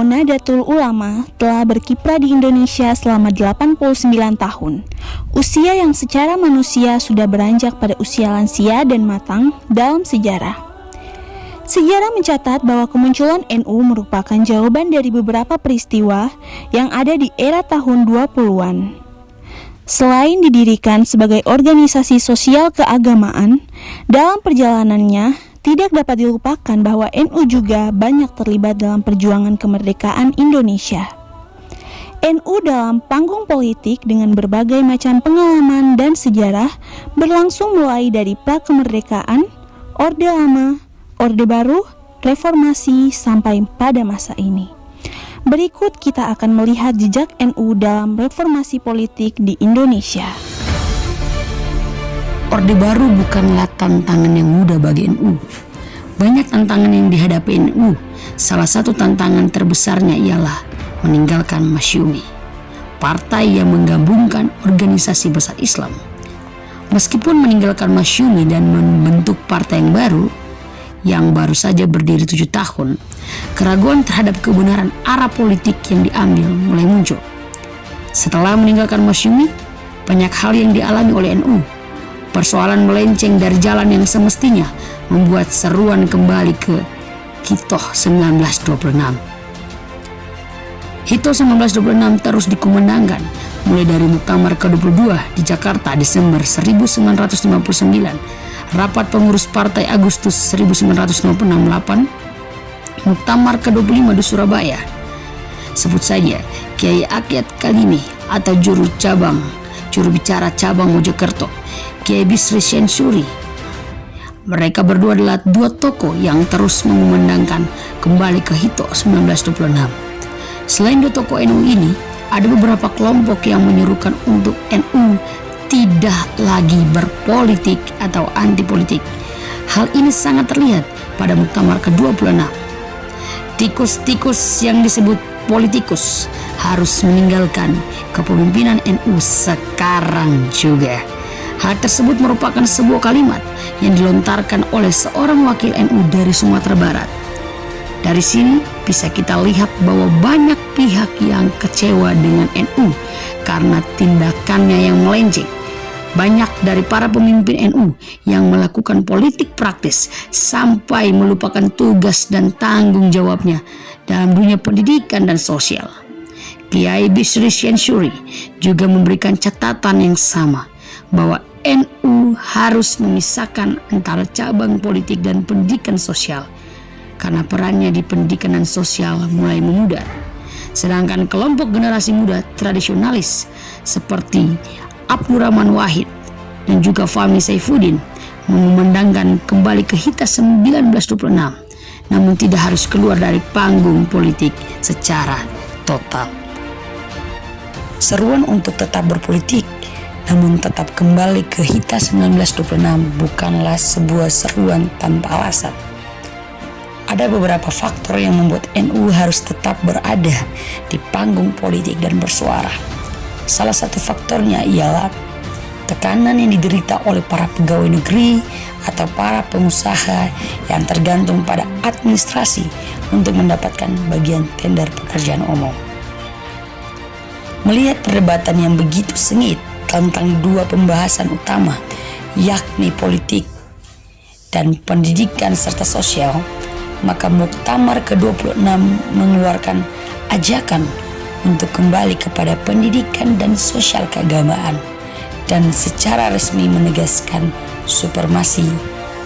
atau Nahdlatul Ulama telah berkiprah di Indonesia selama 89 tahun. Usia yang secara manusia sudah beranjak pada usia lansia dan matang dalam sejarah. Sejarah mencatat bahwa kemunculan NU merupakan jawaban dari beberapa peristiwa yang ada di era tahun 20-an. Selain didirikan sebagai organisasi sosial keagamaan, dalam perjalanannya tidak dapat dilupakan bahwa NU juga banyak terlibat dalam perjuangan kemerdekaan Indonesia. NU dalam panggung politik dengan berbagai macam pengalaman dan sejarah berlangsung mulai dari pra-kemerdekaan, Orde Lama, Orde Baru, Reformasi sampai pada masa ini. Berikut kita akan melihat jejak NU dalam reformasi politik di Indonesia. Orde Baru bukanlah tantangan yang mudah bagi NU. Banyak tantangan yang dihadapi NU. Salah satu tantangan terbesarnya ialah meninggalkan Masyumi, partai yang menggabungkan organisasi besar Islam. Meskipun meninggalkan Masyumi dan membentuk partai yang baru saja berdiri 7 tahun, keraguan terhadap kebenaran arah politik yang diambil mulai muncul. Setelah meninggalkan Masyumi, banyak hal yang dialami oleh NU. Persoalan melenceng dari jalan yang semestinya membuat seruan kembali ke Hitoh 1926. Hitoh 1926 terus dikumandangkan mulai dari Muktamar ke-22 di Jakarta Desember 1959, Rapat Pengurus Partai Agustus 1968, Muktamar ke-25 di Surabaya. Sebut saja Kiai Akyat Kalimi atau juru bicara cabang Mojokerto, Kiai Bisri Syensuri. Mereka berdua adalah dua tokoh yang terus mengumandangkan kembali ke Hitoh 1926. Selain dua tokoh NU ini, ada beberapa kelompok yang menyuruhkan untuk NU tidak lagi berpolitik atau anti politik. Hal ini sangat terlihat pada Muktamar ke-26. Tikus-tikus yang disebut politikus harus meninggalkan kepemimpinan NU sekarang juga. Hal tersebut merupakan sebuah kalimat yang dilontarkan oleh seorang wakil NU dari Sumatera Barat. Dari sini bisa kita lihat bahwa banyak pihak yang kecewa dengan NU karena tindakannya yang melenceng. Banyak dari para pemimpin NU yang melakukan politik praktis sampai melupakan tugas dan tanggung jawabnya dalam dunia pendidikan dan sosial. Kiai Bisri Syensuri juga memberikan catatan yang sama bahwa NU harus memisahkan antara cabang politik dan pendidikan sosial karena perannya di pendidikan dan sosial mulai memudar. Sedangkan kelompok generasi muda tradisionalis seperti Abdurrahman Wahid dan juga Fahmi Saifuddin mengumandangkan kembali ke Hitoh 1926, namun tidak harus keluar dari panggung politik secara total. Seruan untuk tetap berpolitik namun tetap kembali ke Hitoh 1926 bukanlah sebuah seruan tanpa alasan. Ada beberapa faktor yang membuat NU harus tetap berada di panggung politik dan bersuara. Salah satu faktornya ialah tekanan yang diderita oleh para pegawai negeri atau para pengusaha yang tergantung pada administrasi untuk mendapatkan bagian tender pekerjaan umum. Melihat perdebatan yang begitu sengit tentang dua pembahasan utama, yakni politik dan pendidikan serta sosial, maka Muktamar ke-26 mengeluarkan ajakan untuk kembali kepada pendidikan dan sosial keagamaan dan secara resmi menegaskan supremasi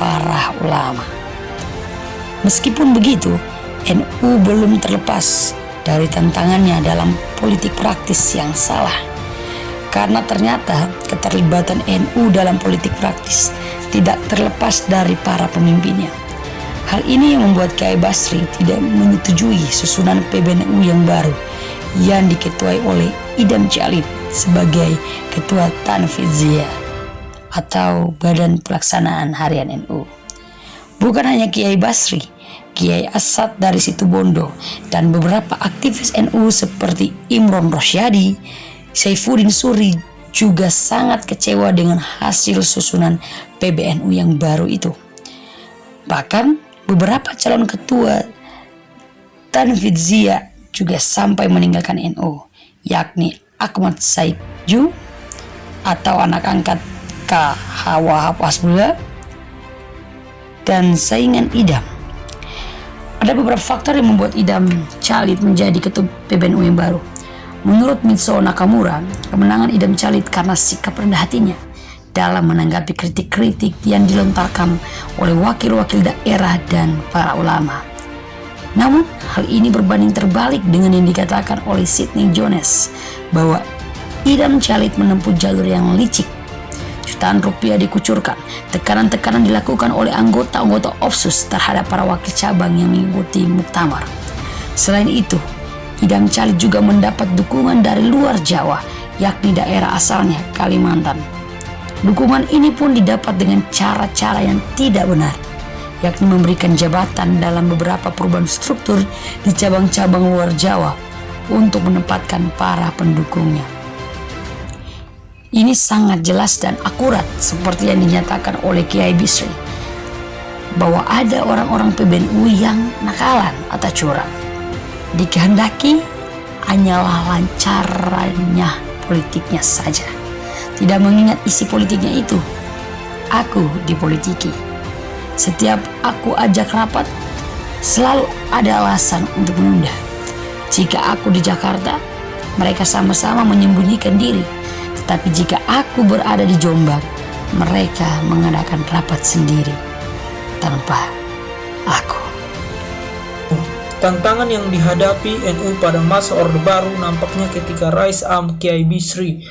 para ulama. Meskipun begitu, NU belum terlepas dari tantangannya dalam politik praktis yang salah. Karena ternyata keterlibatan NU dalam politik praktis tidak terlepas dari para pemimpinnya. Hal ini yang membuat Kiai Basri tidak menyetujui susunan PBNU yang baru yang diketuai oleh Idam Jalid sebagai Ketua Tanfidziyah atau Badan Pelaksanaan Harian NU. Bukan hanya Kiai Basri, Kiai Asad dari Situbondo dan beberapa aktivis NU seperti Imron Rosyadi, Saifuddin Suri juga sangat kecewa dengan hasil susunan PBNU yang baru itu. Bahkan beberapa calon ketua Tanfidziyah juga sampai meninggalkan NU, yakni Ahmad Said Ju atau anak angkat K.H. Wahab Hasbullah dan saingan Idam. Ada beberapa faktor yang membuat Idam Chalid menjadi ketua PBNU yang baru. Menurut Mitsuo Nakamura, kemenangan Idam Chalid karena sikap rendah hatinya dalam menanggapi kritik-kritik yang dilontarkan oleh wakil-wakil daerah dan para ulama. Namun, hal ini berbanding terbalik dengan yang dikatakan oleh Sidney Jones bahwa Idam Chalid menempuh jalur yang licik. Jutaan rupiah dikucurkan, tekanan-tekanan dilakukan oleh anggota-anggota OPSUS terhadap para wakil cabang yang mengikuti muktamar. Selain itu, Idam Chalid juga mendapat dukungan dari luar Jawa, yakni daerah asalnya Kalimantan. Dukungan ini pun didapat dengan cara-cara yang tidak benar, yakni memberikan jabatan dalam beberapa perubahan struktur di cabang-cabang luar Jawa untuk menempatkan para pendukungnya. Ini sangat jelas dan akurat seperti yang dinyatakan oleh Kiai Bisri bahwa ada orang-orang PBNU yang nakalan atau curang. Dikehendaki hanyalah lancarnya politiknya saja, tidak mengingat isi politiknya itu. Aku dipolitiki. Setiap aku ajak rapat, selalu ada alasan untuk menunda. Jika aku di Jakarta, mereka sama-sama menyembunyikan diri. Tetapi jika aku berada di Jombang, mereka mengadakan rapat sendiri tanpa aku. Tantangan yang dihadapi NU pada masa Orde Baru nampaknya ketika Rais Am Kiai Bisri,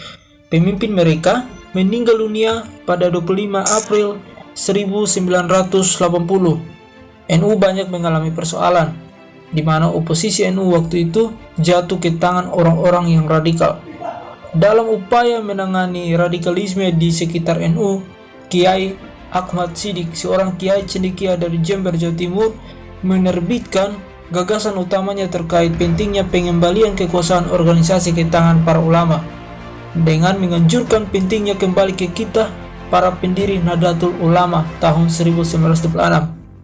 pemimpin mereka, meninggal dunia pada 25 April 1980. NU banyak mengalami persoalan, di mana oposisi NU waktu itu jatuh ke tangan orang-orang yang radikal. Dalam upaya menangani radikalisme di sekitar NU, Kiai Ahmad Siddiq, seorang Kiai cendekia dari Jember, Jawa Timur, menerbitkan gagasan utamanya terkait pentingnya pengembalian kekuasaan organisasi ke tangan para ulama, dengan menganjurkan pentingnya kembali ke kita para pendiri Nahdlatul Ulama tahun 1926,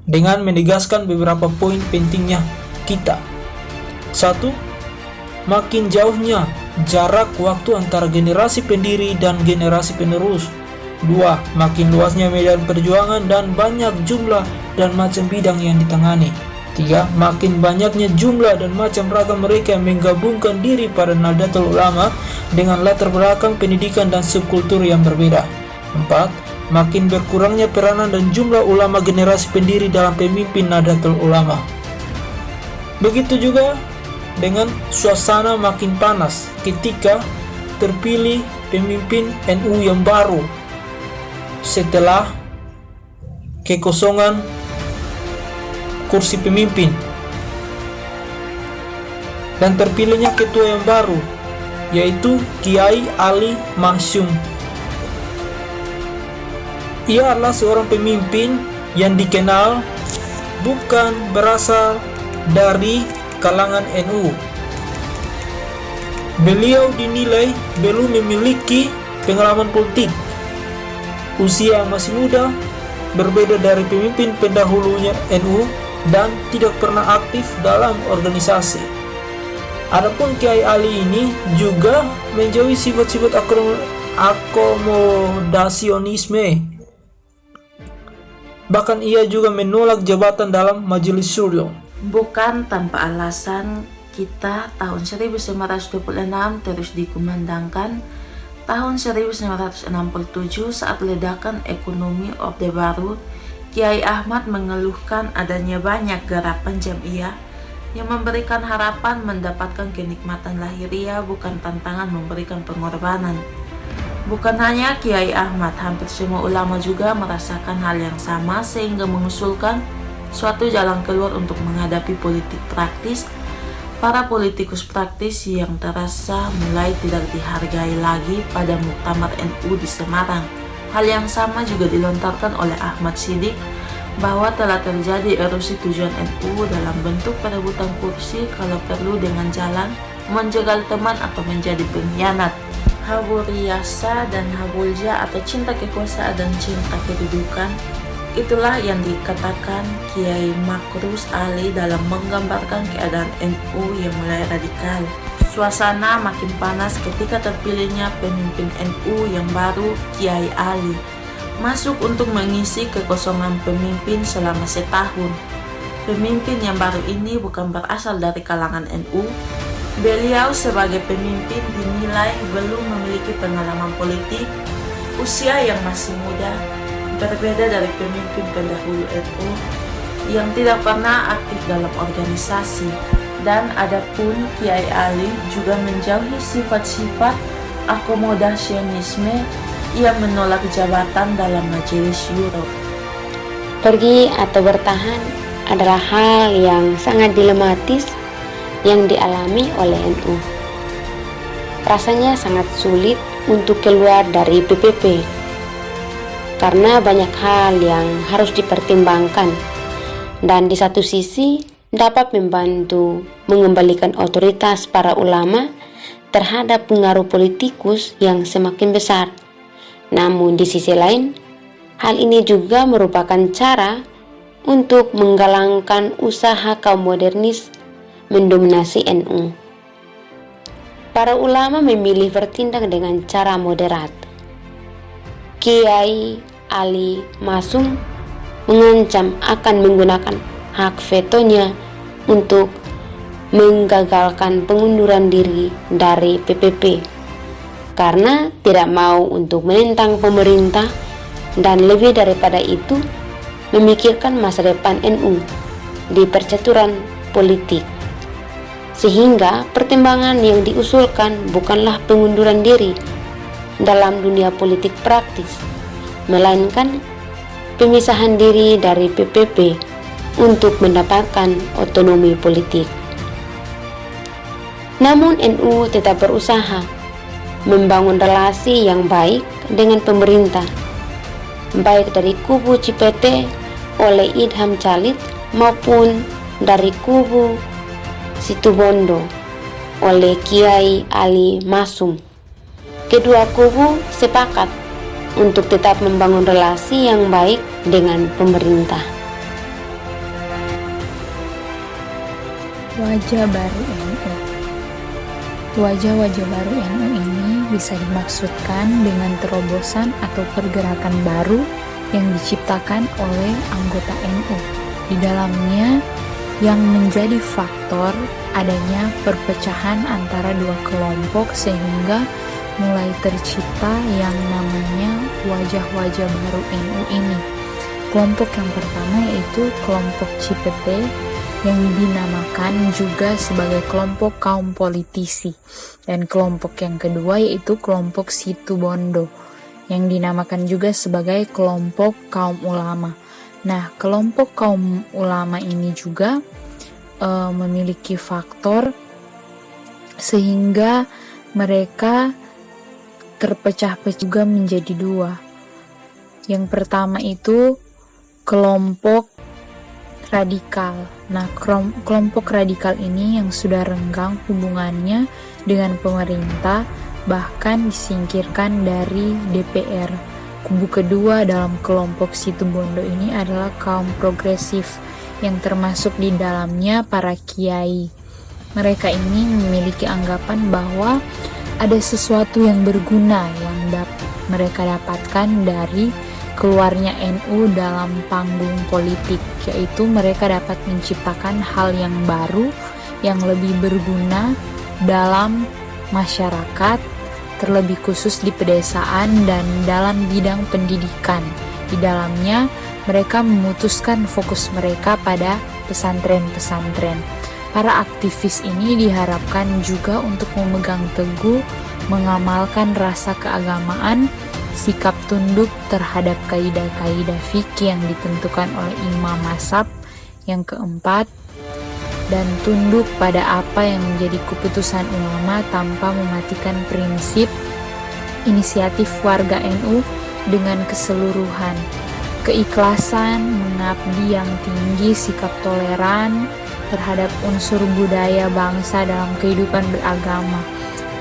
dengan menegaskan beberapa poin pentingnya kita. 1. Makin jauhnya jarak waktu antara generasi pendiri dan generasi penerus. 2. Makin luasnya medan perjuangan dan banyak jumlah dan macam bidang yang ditangani. 3. Makin banyaknya jumlah dan macam ragam mereka yang menggabungkan diri pada Nahdlatul Ulama dengan latar belakang pendidikan dan subkultur yang berbeda. 4. Makin berkurangnya peranan dan jumlah ulama generasi pendiri dalam pemimpin Nahdlatul Ulama. Begitu juga dengan suasana makin panas ketika terpilih pemimpin NU yang baru setelah kekosongan kursi pemimpin dan terpilihnya ketua yang baru, yaitu Kiai Ali Masyum. Ia adalah seorang pemimpin yang dikenal bukan berasal dari kalangan NU. Beliau dinilai belum memiliki pengalaman politik, usia yang masih muda, berbeda dari pemimpin pendahulunya NU, dan tidak pernah aktif dalam organisasi. Adapun Kiai Ali ini juga menjauhi sifat-sifat akomodasionisme. Bahkan ia juga menolak jabatan dalam Majelis Syuro. Bukan tanpa alasan kita tahun 1926 terus dikumandangkan tahun 1967 saat ledakan ekonomi Orde Baru. Kiai Ahmad mengeluhkan adanya banyak gerakan jamiah yang memberikan harapan mendapatkan kenikmatan lahiriah, bukan tantangan memberikan pengorbanan. Bukan hanya Kiai Ahmad, hampir semua ulama juga merasakan hal yang sama sehingga mengusulkan suatu jalan keluar untuk menghadapi politik praktis. Para politikus praktis yang terasa mulai tidak dihargai lagi pada muktamar NU di Semarang. Hal yang sama juga dilontarkan oleh Ahmad Siddiq bahwa telah terjadi erosi tujuan NU dalam bentuk perebutan kursi, kalau perlu dengan jalan menjegal teman atau menjadi pengkhianat. Habu riyasa dan habulja atau cinta kekuasaan dan cinta kedudukan Itulah yang dikatakan Kiai Makrus Ali dalam menggambarkan keadaan NU yang mulai radikal. Suasana makin panas ketika terpilihnya pemimpin NU yang baru, Kiai Ali, masuk untuk mengisi kekosongan pemimpin selama setahun. Pemimpin yang baru ini bukan berasal dari kalangan NU. Beliau sebagai pemimpin dinilai belum memiliki pengalaman politik, usia yang masih muda, berbeda dari pemimpin pendahulu NU yang tidak pernah aktif dalam organisasi. Dan adapun Kiai Ali juga menjauhi sifat-sifat akomodasionisme. Ia menolak jabatan dalam Majelis Syuro. Pergi atau bertahan adalah hal yang sangat dilematis yang dialami oleh NU. Rasanya sangat sulit untuk keluar dari PPP karena banyak hal yang harus dipertimbangkan, dan di satu sisi dapat membantu mengembalikan otoritas para ulama terhadap pengaruh politikus yang semakin besar. Namun di sisi lain, hal ini juga merupakan cara untuk menggalangkan usaha kaum modernis mendominasi NU. Para ulama memilih bertindak dengan cara moderat. Kiai Ali Masum mengancam akan menggunakan hak vetonya untuk menggagalkan pengunduran diri dari PPP karena tidak mau untuk menentang pemerintah, dan lebih daripada itu memikirkan masa depan NU di percaturan politik. Sehingga pertimbangan yang diusulkan bukanlah pengunduran diri dalam dunia politik praktis, melainkan pemisahan diri dari PPP untuk mendapatkan otonomi politik. Namun NU tetap berusaha membangun relasi yang baik dengan pemerintah, baik dari kubu Cipete oleh Idham Chalid maupun dari kubu Situbondo oleh Kiai Ali Masum. Kedua kubu sepakat untuk tetap membangun relasi yang baik dengan pemerintah. Wajah baru NU. Wajah-wajah baru NU ini bisa dimaksudkan dengan terobosan atau pergerakan baru yang diciptakan oleh anggota NU. Di dalamnya yang menjadi faktor adanya perpecahan antara dua kelompok sehingga mulai tercipta yang namanya wajah-wajah baru NU ini. Kelompok yang pertama yaitu kelompok Cipete yang dinamakan juga sebagai kelompok kaum politisi, dan kelompok yang kedua yaitu kelompok Situbondo yang dinamakan juga sebagai kelompok kaum ulama. Nah, kelompok kaum ulama ini juga memiliki faktor sehingga mereka terpecah-pecah juga menjadi dua. Yang pertama itu kelompok radikal. Nah, kelompok radikal ini yang sudah renggang hubungannya dengan pemerintah, bahkan disingkirkan dari DPR. Kubu kedua dalam kelompok Situbondo ini adalah kaum progresif yang termasuk di dalamnya para kiai. Mereka ini memiliki anggapan bahwa ada sesuatu yang berguna yang mereka dapatkan dari keluarnya NU dalam panggung politik, yaitu mereka dapat menciptakan hal yang baru yang lebih berguna dalam masyarakat, terlebih khusus di pedesaan dan dalam bidang pendidikan. Di dalamnya mereka memutuskan fokus mereka pada pesantren-pesantren. Para aktivis ini diharapkan juga untuk memegang teguh, mengamalkan rasa keagamaan, sikap tunduk terhadap kaidah-kaidah fikih yang ditentukan oleh imam mazhab yang keempat, dan tunduk pada apa yang menjadi keputusan ulama tanpa mematikan prinsip inisiatif warga NU dengan keseluruhan. Keikhlasan, mengabdi yang tinggi, sikap toleran terhadap unsur budaya bangsa dalam kehidupan beragama,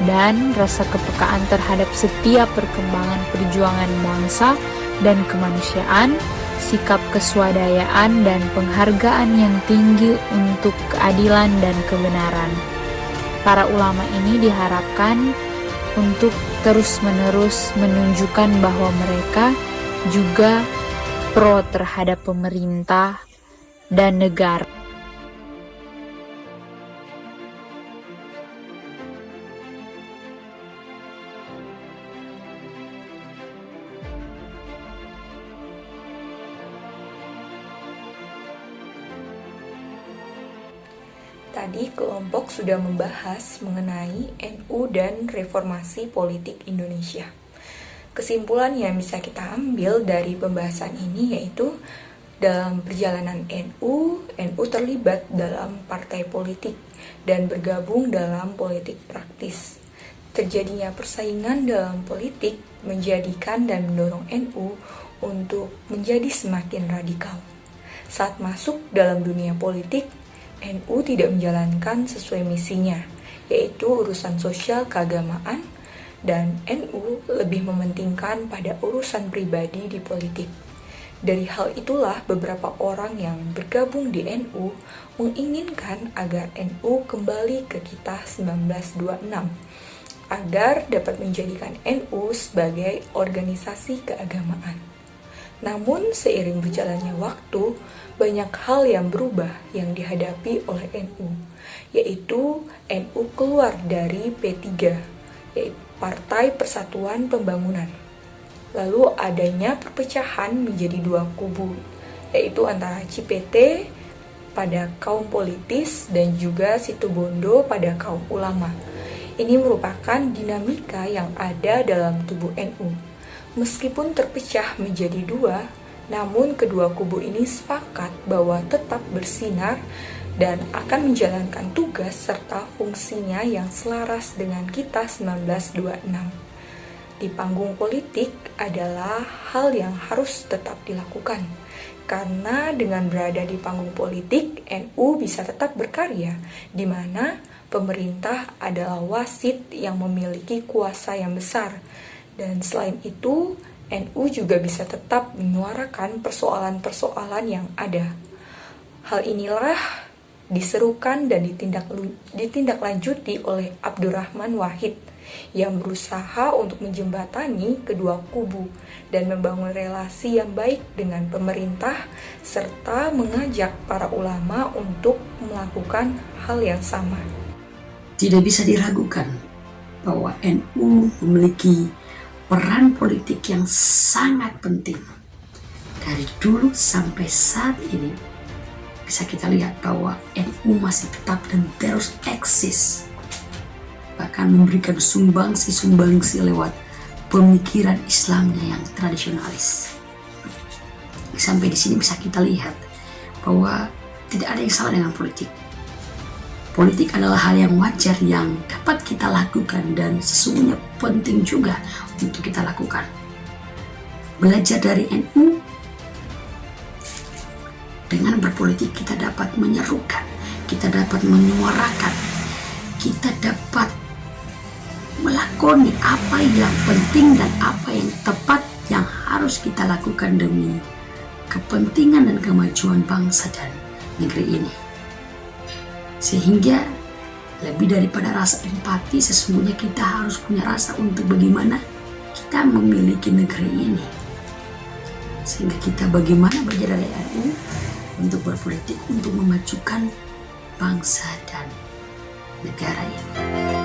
dan rasa kepekaan terhadap setiap perkembangan perjuangan bangsa dan kemanusiaan sikap keswadayaan dan penghargaan yang tinggi untuk keadilan dan kebenaran. Para ulama ini diharapkan untuk terus-menerus menunjukkan bahwa mereka juga pro terhadap pemerintah dan negara. Tadi kelompok sudah membahas mengenai NU dan reformasi politik Indonesia. Kesimpulan yang bisa kita ambil dari pembahasan ini yaitu dalam perjalanan NU terlibat dalam partai politik dan bergabung dalam politik praktis. Terjadinya persaingan dalam politik menjadikan dan mendorong NU untuk menjadi semakin radikal. Saat masuk dalam dunia politik, NU tidak menjalankan sesuai misinya, yaitu urusan sosial keagamaan, dan NU lebih mementingkan pada urusan pribadi di politik. Dari hal itulah beberapa orang yang bergabung di NU menginginkan agar NU kembali ke Kitab 1926, agar dapat menjadikan NU sebagai organisasi keagamaan. Namun seiring berjalannya waktu, banyak hal yang berubah yang dihadapi oleh NU, yaitu NU keluar dari P3, yaitu Partai Persatuan Pembangunan. Lalu adanya perpecahan menjadi dua kubu, yaitu antara Cipete pada kaum politis dan juga Situbondo pada kaum ulama. Ini merupakan dinamika yang ada dalam tubuh NU. Meskipun terpecah menjadi dua, namun kedua kubu ini sepakat bahwa tetap bersinar dan akan menjalankan tugas serta fungsinya yang selaras dengan Kitab 1926. Di panggung politik adalah hal yang harus tetap dilakukan, karena dengan berada di panggung politik, NU bisa tetap berkarya, di mana pemerintah adalah wasit yang memiliki kuasa yang besar. Dan selain itu, NU juga bisa tetap menyuarakan persoalan-persoalan yang ada. Hal inilah diserukan dan ditindaklanjuti oleh Abdurrahman Wahid yang berusaha untuk menjembatani kedua kubu dan membangun relasi yang baik dengan pemerintah serta mengajak para ulama untuk melakukan hal yang sama. Tidak bisa diragukan bahwa NU memiliki peran politik yang sangat penting. Dari dulu sampai saat ini bisa kita lihat bahwa NU masih tetap dan terus eksis, bahkan memberikan sumbangsi lewat pemikiran Islamnya yang tradisionalis. Sampai di sini bisa kita lihat bahwa tidak ada yang salah dengan politik. Politik adalah hal yang wajar yang dapat kita lakukan dan sesungguhnya penting juga untuk kita lakukan. Belajar dari NU, dengan berpolitik kita dapat menyerukan, kita dapat menyuarakan, kita dapat melakoni apa yang penting dan apa yang tepat yang harus kita lakukan demi kepentingan dan kemajuan bangsa dan negeri ini. Sehingga lebih daripada rasa empati, sesungguhnya kita harus punya rasa untuk bagaimana kita memiliki negeri ini. Sehingga kita bagaimana belajar dari NU untuk berpolitik, untuk memajukan bangsa dan negara ini.